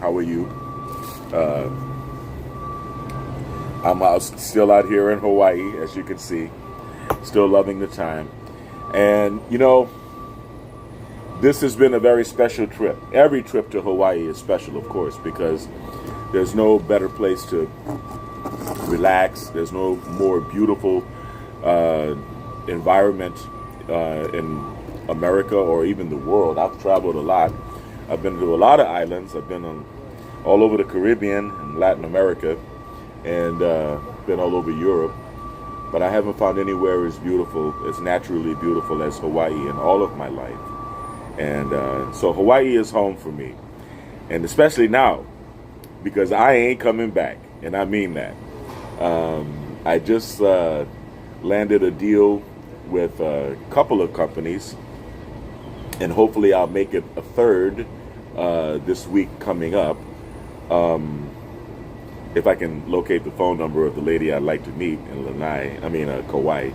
How are you? Uh, still out here in Hawaii, as you can see. Still loving the time. And, this has been a very special trip. Every trip to Hawaii is special, of course, because there's no better place to relax. There's no more beautiful environment in America or even the world. I've traveled a lot. I've been to a lot of islands. I've been all over the Caribbean and Latin America, and been all over Europe. But I haven't found anywhere as beautiful, as naturally beautiful as Hawaii in all of my life. And so Hawaii is home for me. And especially now, because I ain't coming back. And I mean that. I just landed a deal with a couple of companies. And hopefully I'll make it a third this week coming up. If I can locate the phone number of the lady I'd like to meet in Kauai.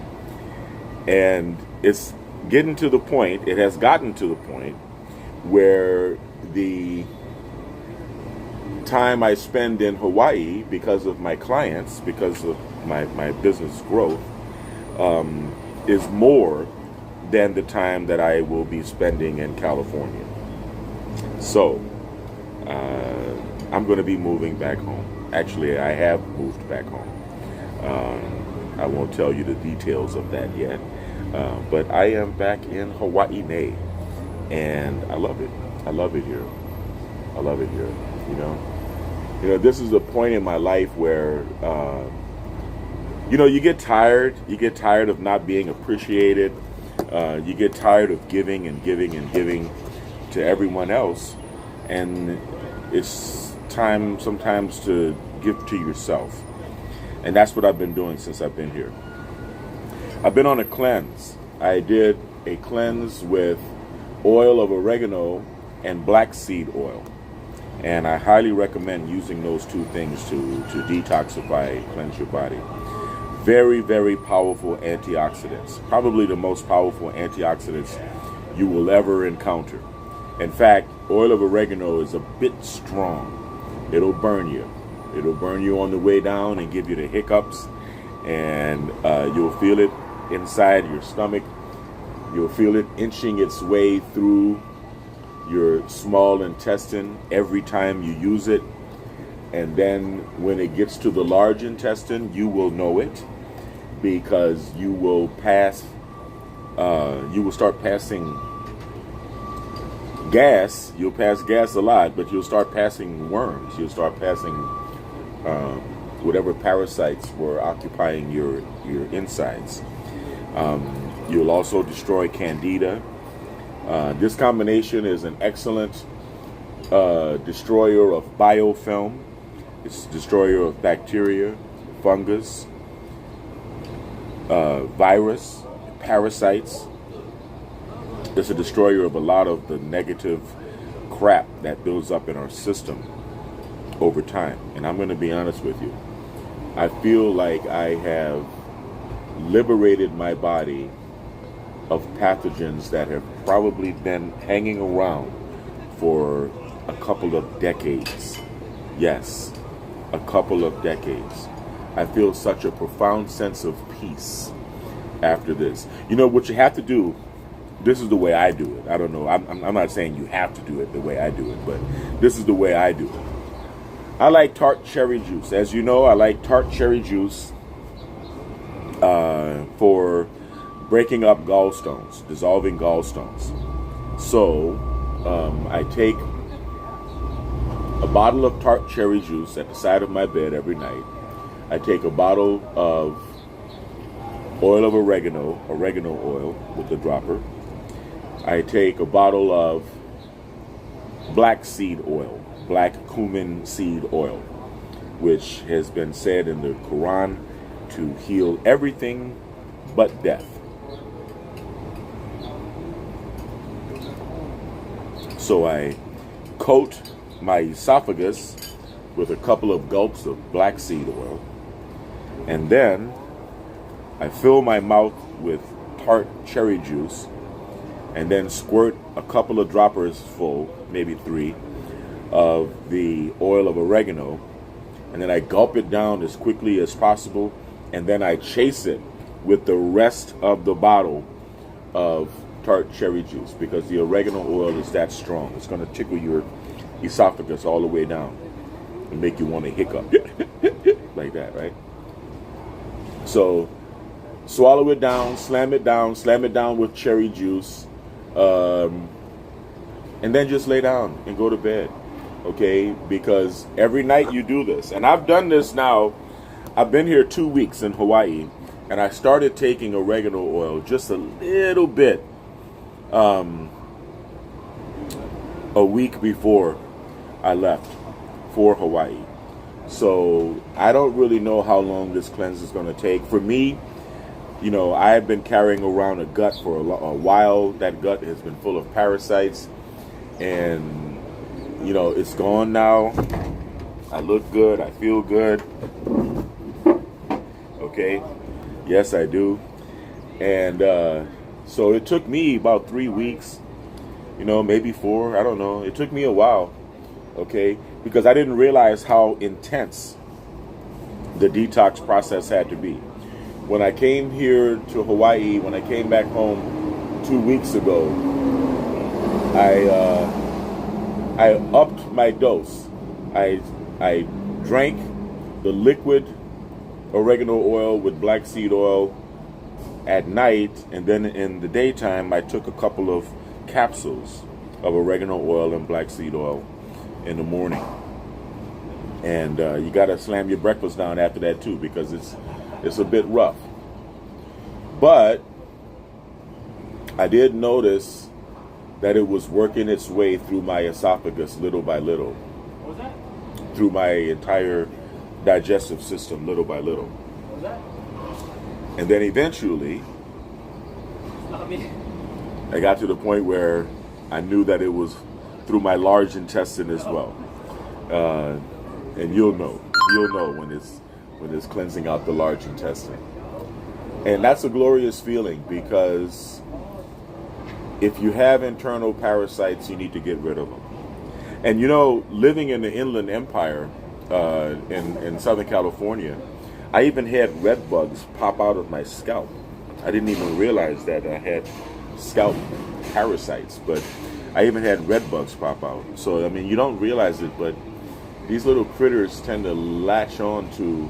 And it's getting to the point, it has gotten to the point where the time I spend in Hawaii because of my clients, because of my business growth, is more than the time that I will be spending in California. So, I'm going to be moving back home. Actually, I have moved back home. I won't tell you the details of that yet. But I am back in Hawaii, and I love it. I love it here. I love it here. This is a point in my life where, you get tired. You get tired of not being appreciated. You get tired of giving and giving and giving to everyone else. And it's time sometimes to give to yourself. And that's what I've been doing since I've been here. I've been on a cleanse. I did a cleanse with oil of oregano and black seed oil. And I highly recommend using those two things to detoxify, cleanse your body. Very, very powerful antioxidants. Probably the most powerful antioxidants you will ever encounter. In fact, oil of oregano is a bit strong. It'll burn you. It'll burn you on the way down and give you the hiccups. And you'll feel it inside your stomach. You'll feel it inching its way through your small intestine every time you use it. And then when it gets to the large intestine, you will know it, because you will start passing gas. You'll pass gas a lot, but you'll start passing worms. You'll start passing whatever parasites were occupying your insides. You'll also destroy candida. This combination is an excellent destroyer of biofilm. It's a destroyer of bacteria, fungus, virus, parasites. It's a destroyer of a lot of the negative crap that builds up in our system over time. And I'm going to be honest with you. I feel like I have liberated my body of pathogens that have probably been hanging around for a couple of decades. Yes, a couple of decades. I feel such a profound sense of peace after this. What you have to do, this is the way I do it. I don't know, I'm not saying you have to do it the way I do it, but this is the way I do it. I like tart cherry juice. As you know, I like tart cherry juice for breaking up gallstones, dissolving gallstones. So I take a bottle of tart cherry juice at the side of my bed every night. I take a bottle of oil of oregano oil with the dropper. I take a bottle of black seed oil, black cumin seed oil, which has been said in the Quran to heal everything but death. So I coat my esophagus with a couple of gulps of black seed oil, and then I fill my mouth with tart cherry juice, and then squirt a couple of droppers full, maybe 3, of the oil of oregano, and then I gulp it down as quickly as possible, and then I chase it with the rest of the bottle of tart cherry juice, because the oregano oil is that strong. It's going to tickle your esophagus all the way down and make you want to hiccup like that, right? So swallow it down, slam it down with cherry juice, and then just lay down and go to bed, okay? Because every night you do this, and I've done this now. I've been here 2 weeks in Hawaii, and I started taking oregano oil just a little bit a week before I left for Hawaii. So I don't really know how long this cleanse is going to take. For me, you know, I have been carrying around a gut for a while. That gut has been full of parasites, and you know, it's gone now. I look good. I feel good. Okay. Yes, I do. And so it took me about 3 weeks, you know, maybe 4. I don't know. It took me a while. Okay. Because I didn't realize how intense the detox process had to be. When I came here to Hawaii, when I came back home 2 weeks ago, I upped my dose. I drank the liquid oregano oil with black seed oil at night, and then in the daytime I took a couple of capsules of oregano oil and black seed oil in the morning. And you got to slam your breakfast down after that too, because it's a bit rough. But I did notice that it was working its way through my esophagus little by little, through my entire digestive system little by little. And then eventually I got to the point where I knew that it was through my large intestine as well. And you'll know when it's cleansing out the large intestine. And that's a glorious feeling, because if you have internal parasites, you need to get rid of them. And you know, living in the Inland Empire in Southern California, I even had red bugs pop out of my scalp. I didn't even realize that I had scalp parasites, but I even had red bugs pop out. So, I mean, you don't realize it, but these little critters tend to latch on to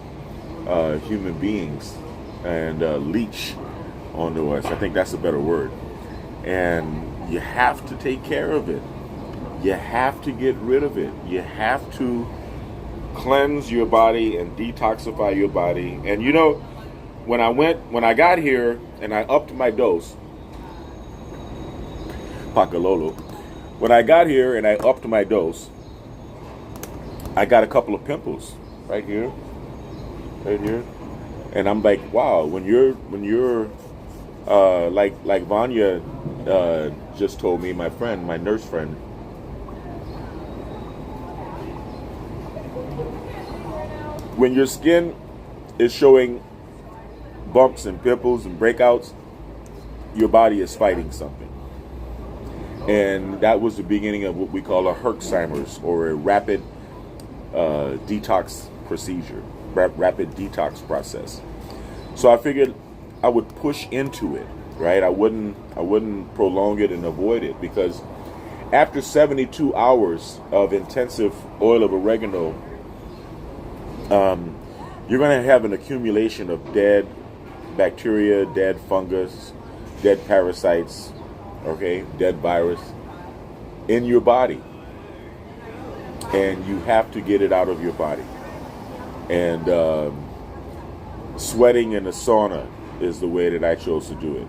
human beings and leech onto us. I think that's a better word. And you have to take care of it. You have to get rid of it. You have to cleanse your body and detoxify your body. And you know, when I got here and I upped my dose, Pakalolo, when I got here and I upped my dose, I got a couple of pimples right here. And I'm like, wow, when you're like Vanya just told me, my nurse friend, when your skin is showing bumps and pimples and breakouts, your body is fighting something. And that was the beginning of what we call a Herxheimer's, or a rapid detox procedure, rapid detox process. So I figured I would push into it, right? I wouldn't prolong it and avoid it, because after 72 hours of intensive oil of oregano, you're going to have an accumulation of dead bacteria, dead fungus, dead parasites, okay, dead virus in your body. And you have to get it out of your body. And sweating in a sauna is the way that I chose to do it.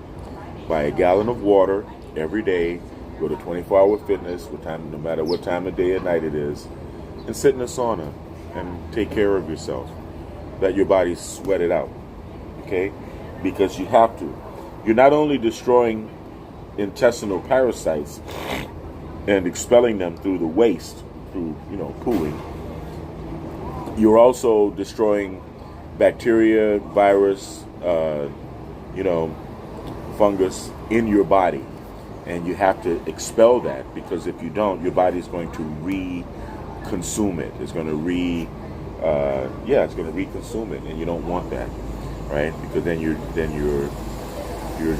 Buy a gallon of water every day, go to 24-hour fitness, no matter what time of day or night it is, and sit in a sauna and take care of yourself. Let your body sweat it out, okay? Because you have to. You're not only destroying intestinal parasites and expelling them through the waste, through, pooling. You're also destroying bacteria, virus, fungus in your body. And you have to expel that, because if you don't, your body is going to consume it. It's going to it's going to reconsume it, and you don't want that, right? Because then you're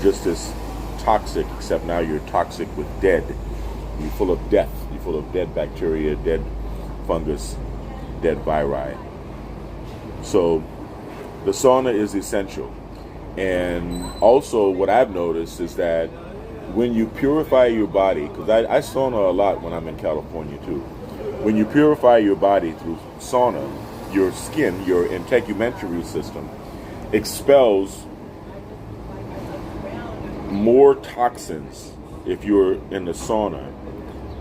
just as toxic, except now you're toxic with dead. You're full of death. You're full of dead bacteria, dead fungus, dead viri. So the sauna is essential. And also what I've noticed is that when you purify your body, because I sauna a lot when I'm in California too. When you purify your body through sauna, your skin, your integumentary system, expels more toxins if you're in the sauna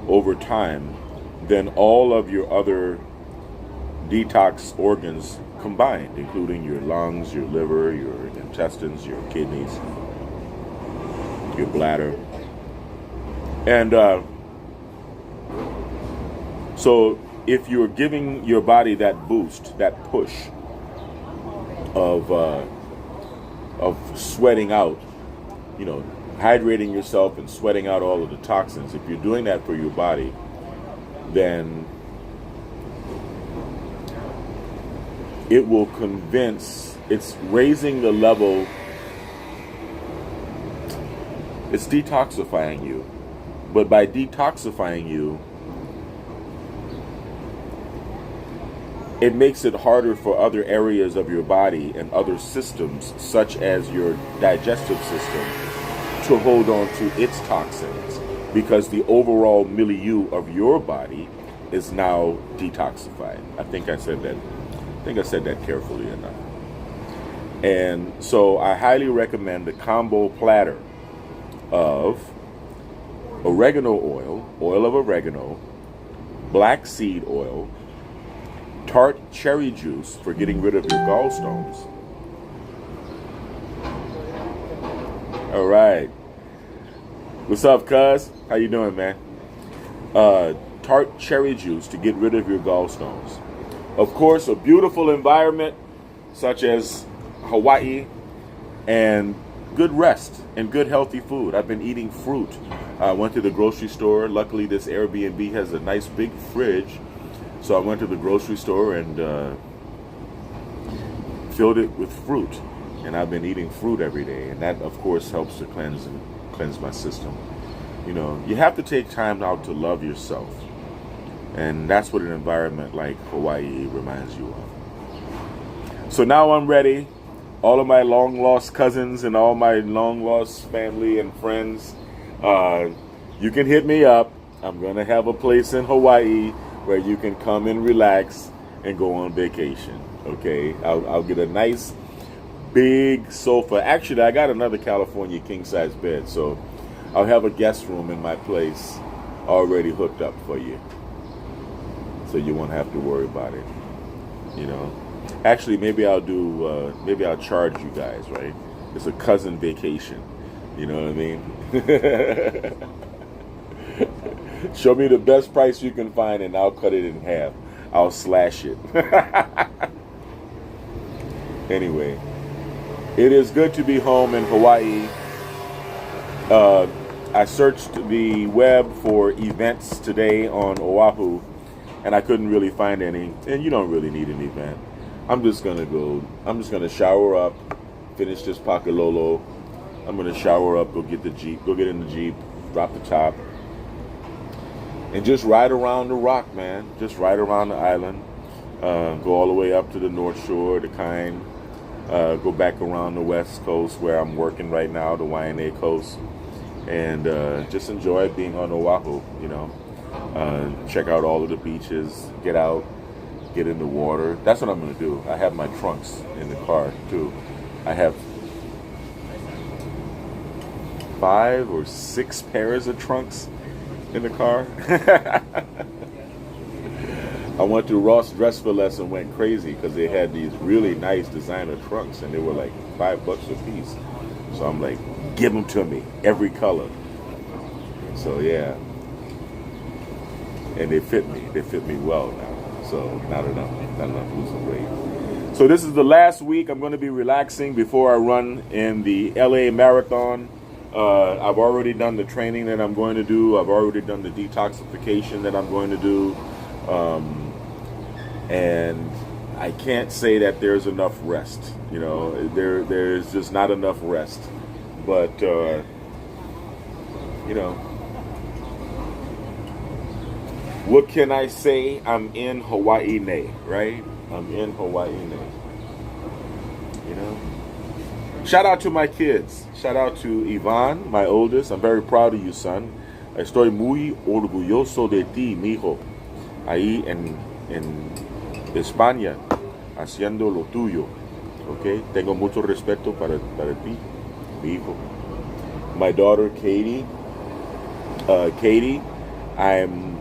over time than all of your other detox organs combined, including your lungs, your liver, your intestines, your kidneys, your bladder. And so if you're giving your body that boost, that push of sweating out, hydrating yourself and sweating out all of the toxins, if you're doing that for your body, then it will it's raising the level, it's detoxifying you. But by detoxifying you, it makes it harder for other areas of your body and other systems, such as your digestive system, to hold on to its toxins, because the overall milieu of your body is now detoxified. I think I said that carefully enough. And so I highly recommend the combo platter of oregano oil of oregano, black seed oil, tart cherry juice for getting rid of your gallstones. All right. What's up, cuz? How you doing, man? Tart cherry juice to get rid of your gallstones. Of course, a beautiful environment such as Hawaii, and good rest and good healthy food. I've been eating fruit. I went to the grocery store. Luckily, this Airbnb has a nice big fridge. So I went to the grocery store and filled it with fruit. And I've been eating fruit every day. And that, of course, helps to cleanse my system. You have to take time out to love yourself. And that's what an environment like Hawaii reminds you of. So now I'm ready. All of my long-lost cousins and all my long-lost family and friends, you can hit me up. I'm going to have a place in Hawaii where you can come and relax and go on vacation. Okay? I'll get a nice big sofa. Actually, I got another California king-size bed, so I'll have a guest room in my place already hooked up for you. So you won't have to worry about it. Actually, maybe I'll charge you guys, right? It's a cousin vacation. You know what I mean? Show me the best price you can find and I'll cut it in half. I'll slash it. Anyway, it is good to be home in Hawaii. I searched the web for events today on Oahu, and I couldn't really find any. And you don't really need an event. I'm just gonna shower up, finish this Pakalolo. I'm gonna shower up, go get in the Jeep, drop the top, and just ride around the rock, man. Just ride around the island, go all the way up to the North Shore, the Kind, go back around the West Coast where I'm working right now, the Waianae Coast, and just enjoy being on Oahu. Check out all of the beaches, get out. Get in the water. That's what I'm going to do. I have my trunks in the car, too. I have 5 or 6 pairs of trunks in the car. I went to Ross Dress for Less and went crazy because they had these really nice designer trunks, and they were like $5 a piece. So I'm like, give them to me, every color. So, yeah. And they fit me. They fit me well now. So not enough losing weight. So this is the last week I'm going to be relaxing before I run in the LA Marathon. I've already done the training that I'm going to do. I've already done the detoxification that I'm going to do. And I can't say that there's enough rest. There's just not enough rest. But what can I say? I'm in Hawaii, right? I'm in Hawaii, Shout out to my kids. Shout out to Ivan, my oldest. I'm very proud of you, son. Estoy muy orgulloso de ti, mijo. Ahí en España, haciendo lo tuyo. Okay? Tengo mucho respeto para ti, mi hijo. My daughter, Katie. Katie, I'm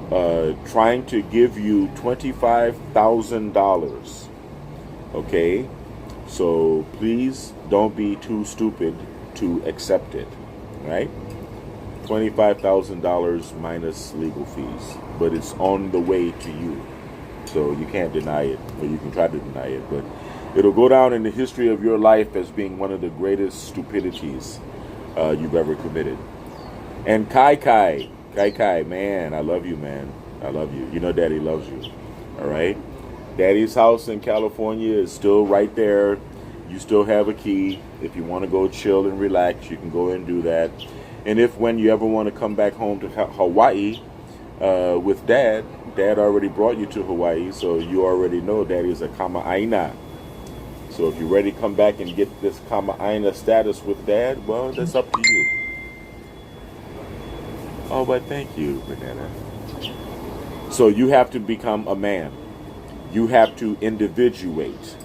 trying to give you $25,000. Okay? So please don't be too stupid to accept it. Right? $25,000 minus legal fees. But it's on the way to you. So you can't deny it, or you can try to deny it. But it'll go down in the history of your life as being one of the greatest stupidities you've ever committed. And Kai, man, I love you, man. I love you. You know Daddy loves you. All right? Daddy's house in California is still right there. You still have a key. If you want to go chill and relax, you can go and do that. And if when you ever want to come back home to Hawaii with Dad already brought you to Hawaii, so you already know Daddy's a kama'aina. So if you're ready to come back and get this kama'aina status with Dad, well, that's up to you. Oh, but thank you, Banana. So you have to become a man. You have to individuate.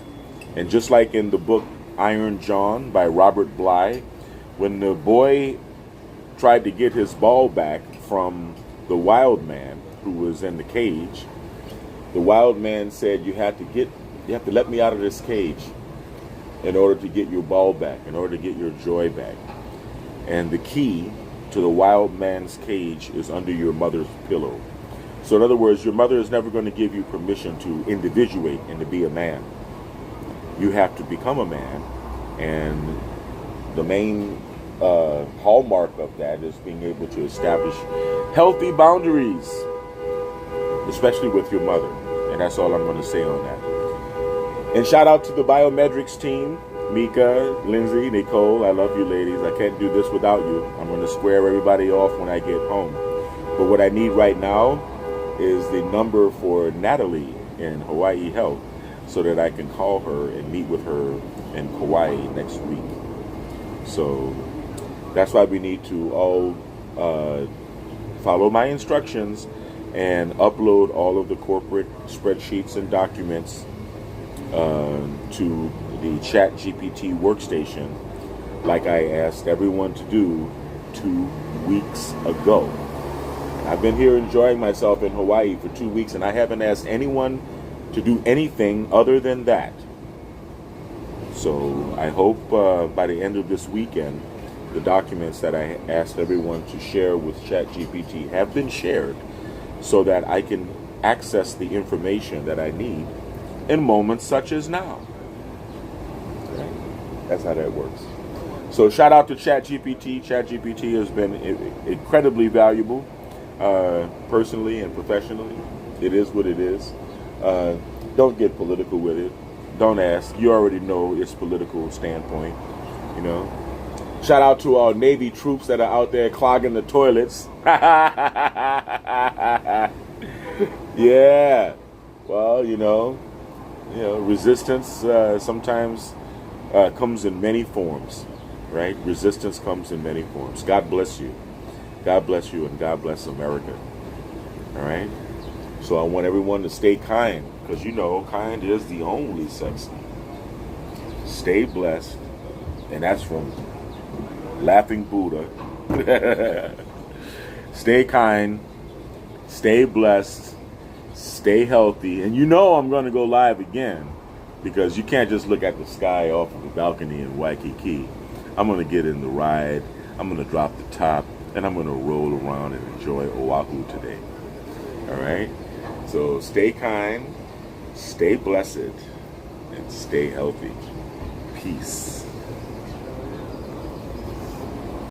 And just like in the book Iron John by Robert Bly, when the boy tried to get his ball back from the wild man who was in the cage, the wild man said, you have to let me out of this cage in order to get your ball back, in order to get your joy back. And the key to the wild man's cage is under your mother's pillow. So in other words, your mother is never going to give you permission to individuate and to be a man. You have to become a man. And the main hallmark of that is being able to establish healthy boundaries, especially with your mother. And that's all I'm going to say on that. And shout out to the Biometrics team, Mika, Lindsay, Nicole. I love you ladies. I can't do this without you. I'm going to square everybody off when I get home. But what I need right now is the number for Natalie in Hawaii Health so that I can call her and meet with her in Kauai next week. So that's why we need to all follow my instructions and upload all of the corporate spreadsheets and documents to the ChatGPT workstation like I asked everyone to do 2 weeks ago. I've been here enjoying myself in Hawaii for 2 weeks, and I haven't asked anyone to do anything other than that. So I hope by the end of this weekend, the documents that I asked everyone to share with ChatGPT have been shared so that I can access the information that I need in moments such as now. Okay? That's how that works. So shout out to ChatGPT. ChatGPT has been incredibly valuable, personally and professionally. It is what it is. Don't get political with it. Don't ask. You already know its political standpoint. You know. Shout out to our Navy troops that are out there clogging the toilets. Yeah. Well, resistance sometimes comes in many forms, right? Resistance comes in many forms. God bless you. God bless you, and God bless America. All right? So I want everyone to stay kind, because kind is the only sexy. Stay blessed, and that's from Laughing Buddha. Stay kind, stay blessed, stay healthy. And I'm going to go live again, because you can't just look at the sky off of the balcony in Waikiki. I'm going to get in the ride, I'm going to drop the top, and I'm going to roll around and enjoy Oahu today. All right? So stay kind, stay blessed, and stay healthy. Peace.